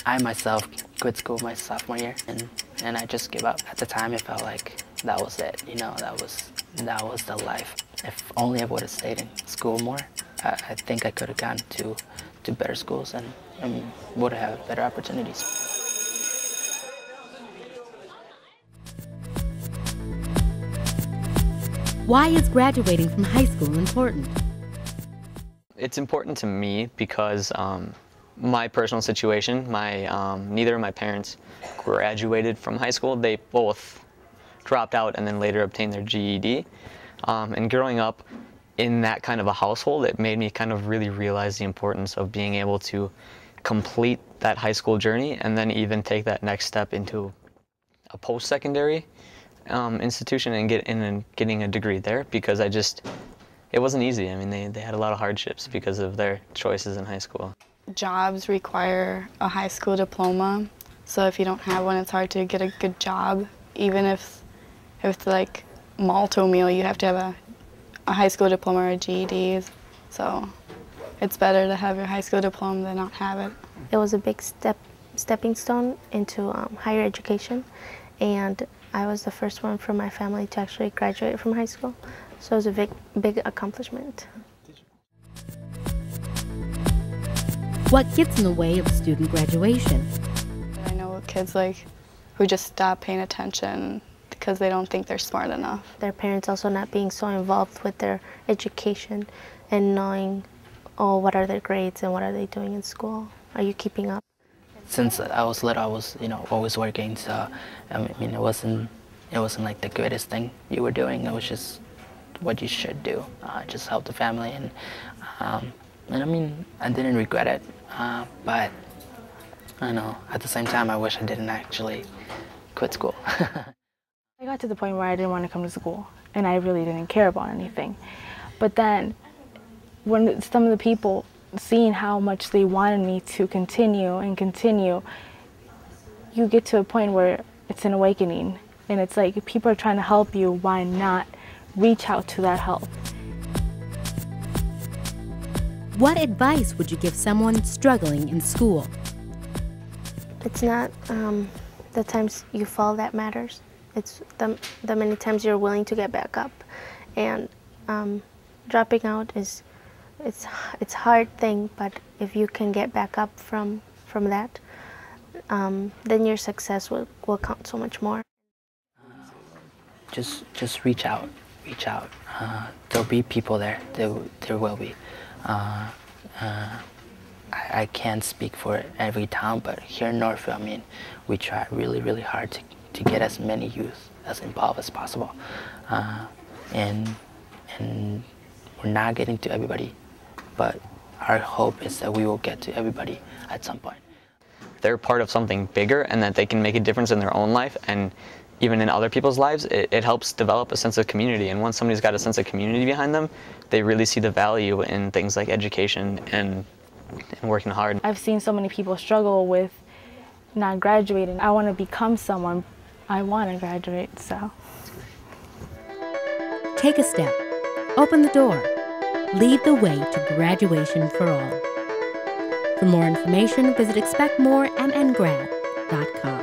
I myself quit school my sophomore year, and I just gave up. At the time, it felt like that was it. You know, that was the life. If only I would have stayed in school more, I think I could have gone to better schools and would have better opportunities. Why is graduating from high school important? It's important to me because my personal situation, neither of my parents graduated from high school. They both dropped out and then later obtained their GED. And growing up in that kind of a household, it made me kind of really realize the importance of being able to complete that high school journey and then even take that next step into a post-secondary institution and getting a degree there, because it wasn't easy. I mean, they had a lot of hardships because of their choices in high school. Jobs require a high school diploma, so if you don't have one, it's hard to get a good job. Even if it's like malto meal, you have to have a high school diploma or a GED, so it's better to have your high school diploma than not have it. It was a big stepping stone into higher education, and I was the first one from my family to actually graduate from high school, so it was a big accomplishment. What gets in the way of student graduation? I know kids who just stop paying attention because they don't think they're smart enough. Their parents also not being so involved with their education and knowing, oh, what are their grades and what are they doing in school? Are you keeping up? Since I was little, I was, always working. So, I mean, it wasn't like the greatest thing you were doing. It was just what you should do. Just help the family, and I mean, I didn't regret it. But I know at the same time, I wish I didn't actually quit school. I got to the point where I didn't want to come to school, and I really didn't care about anything. But then, when some of the people seeing how much they wanted me to continue and continue, you get to a point where it's an awakening, and it's like, if people are trying to help you, why not reach out to that help? What advice would you give someone struggling in school? It's not the times you fall that matters. It's the many times you're willing to get back up. And dropping out it's a hard thing, but if you can get back up from that, then your success will count so much more. Just reach out. There'll be people there. There will be. I can't speak for every town, but here in Northfield, I mean, we try really, really hard to get as many youth as involved as possible, and we're not getting to everybody, but our hope is that we will get to everybody at some point. They're part of something bigger, and that they can make a difference in their own life and even in other people's lives. It helps develop a sense of community, and once somebody's got a sense of community behind them, they really see the value in things like education and working hard. I've seen so many people struggle with not graduating. I want to become someone. I want to graduate, so. Take a step. Open the door. Lead the way to graduation for all. For more information, visit expectmoremngrad.com.